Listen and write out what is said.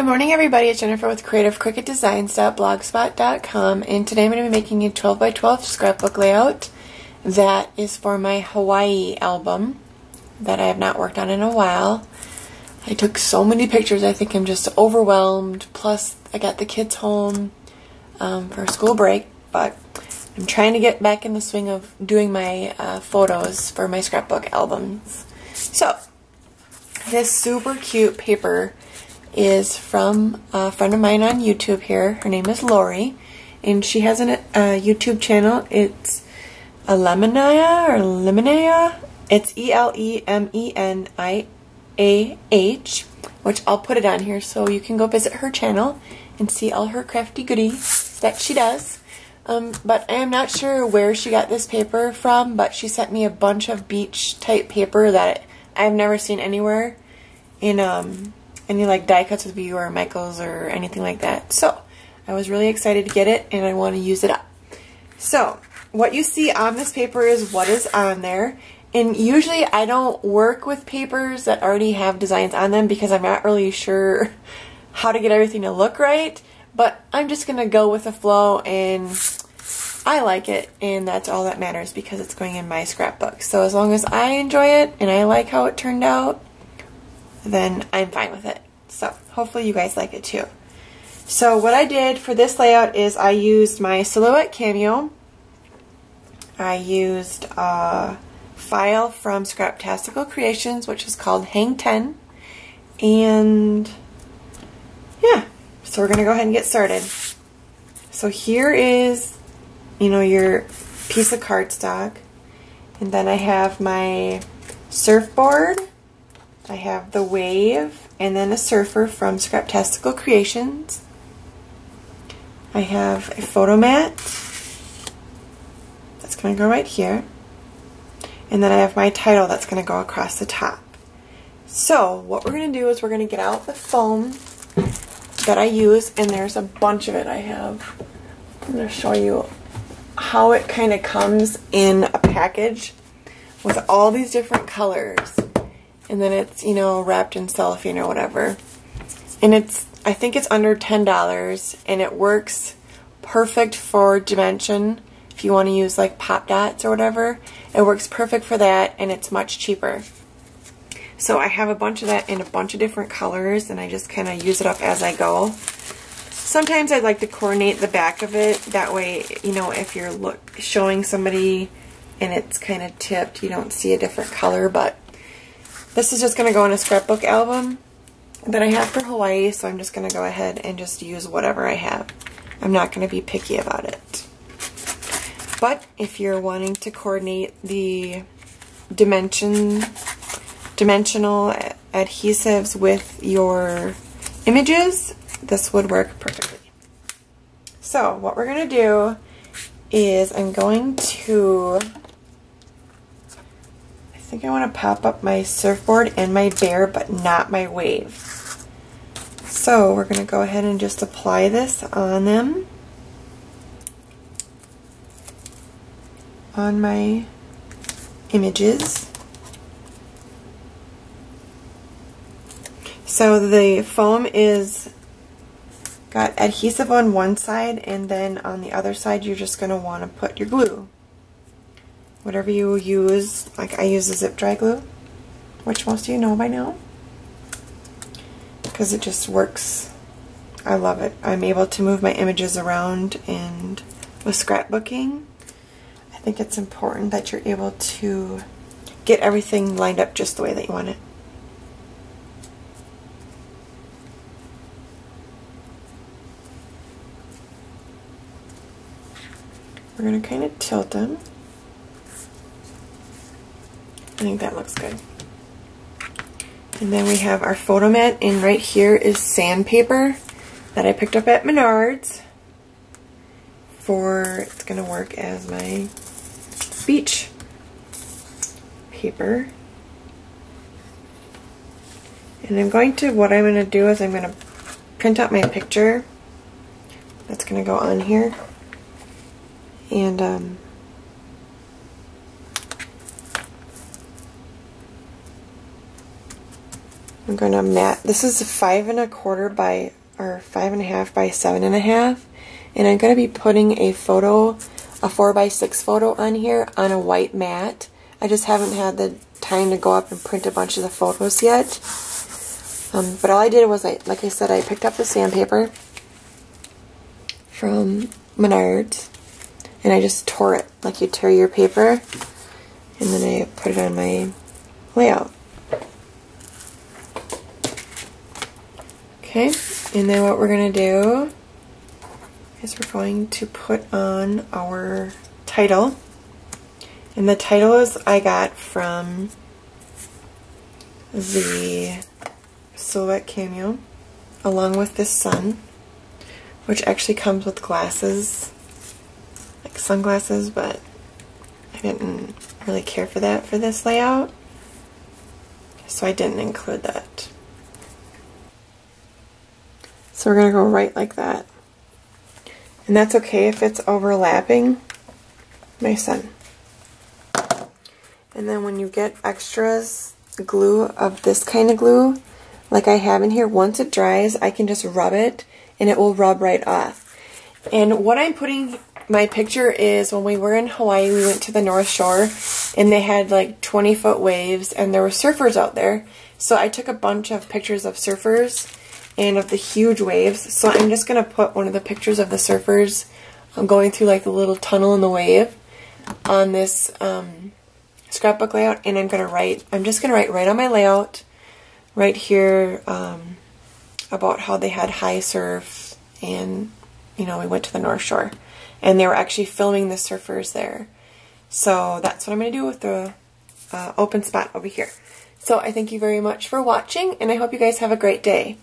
Good morning everybody, it's Jennifer with creativecricketdesigns.blogspot.com, and today I'm going to be making a 12 by 12 scrapbook layout that is for my Hawaii album that I have not worked on in a while. I took so many pictures, I think I'm just overwhelmed, plus I got the kids home for school break, but I'm trying to get back in the swing of doing my photos for my scrapbook albums. So, this super cute paper is from a friend of mine on YouTube here. Her name is Lori, and she has a YouTube channel. It's Lemonaya. It's ELEMENIAH, which I'll put it on here so you can go visit her channel and see all her crafty goodies that she does. But I am not sure where she got this paper from, but she sent me a bunch of beach type paper that I've never seen anywhere in any like die cuts with you or Michaels or anything like that. So I was really excited to get it and I want to use it up. So what you see on this paper is what is on there. And usually I don't work with papers that already have designs on them because I'm not really sure how to get everything to look right. But I'm just going to go with the flow, and I like it, and that's all that matters because it's going in my scrapbook. So as long as I enjoy it and I like how it turned out, then I'm fine with it. So hopefully you guys like it too. So what I did for this layout is I used my Silhouette Cameo. I used a file from Scraptastical Creations, which is called Hang 10. And yeah, so we're going to go ahead and get started. So here is, your piece of cardstock. And then I have my surfboard. I have the wave and then a surfer from Scraptastical Creations. I have a photo mat. That's going to go right here. And then I have my title that's going to go across the top. So what we're going to do is we're going to get out the foam that I use, and there's a bunch of it I have. I'm going to show you how it kind of comes in a package with all these different colors. And then it's, wrapped in cellophane or whatever. And I think it's under $10, and it works perfect for dimension. If you want to use like pop dots or whatever, it works perfect for that, and it's much cheaper. So I have a bunch of that in a bunch of different colors, and I just kind of use it up as I go. Sometimes I'd like to coordinate the back of it. That way, if you're showing somebody and it's kind of tipped, you don't see a different color, but this is just going to go in a scrapbook album that I have for Hawaii, so I'm just going to go ahead and just use whatever I have. I'm not going to be picky about it. But if you're wanting to coordinate the dimensional adhesives with your images, this would work perfectly. So what we're going to do is I'm going to... I think I want to pop up my surfboard and my bear, but not my wave. So we're going to go ahead and just apply this on them, on my images. So the foam is got adhesive on one side, and then on the other side you're just going to want to put your glue. Whatever you use, like I use a zip dry glue, which most of you know by now, because it just works. I love it. I'm able to move my images around, and with scrapbooking, I think it's important that you're able to get everything lined up just the way that you want it. We're going to kind of tilt them. I think that looks good. And then we have our photo mat, and right here is sandpaper that I picked up at Menards. It's going to work as my beach paper. And what I'm going to do is I'm going to print out my picture that's going to go on here. And I'm going to mat. This is 5 1/4 by, or 5 1/2 by 7 1/2, and I'm going to be putting a 4x6 photo on here on a white mat. I just haven't had the time to go up and print a bunch of the photos yet. But all I did was, like I said, I picked up the sandpaper from Menards, and I just tore it like you tear your paper, and then I put it on my layout. Okay, and then what we're going to do is we're going to put on our title. And the title is I got from the Silhouette Cameo, along with this sun, which actually comes with glasses, like sunglasses, but I didn't really care for that for this layout, so I didn't include that. So we're going to go right like that. And that's okay if it's overlapping my sun. And then when you get extras glue of this kind of glue, like I have in here, once it dries, I can just rub it and it will rub right off. And what I'm putting my picture is when we were in Hawaii, we went to the North Shore and they had like 20-foot waves and there were surfers out there. So I took a bunch of pictures of surfers and of the huge waves. So I'm just going to put one of the pictures of the surfers going through like the little tunnel in the wave on this scrapbook layout, and I'm just going to write right on my layout right here about how they had high surf, and you know, we went to the North Shore and they were actually filming the surfers there. So that's what I'm going to do with the open spot over here. So I thank you very much for watching, and I hope you guys have a great day.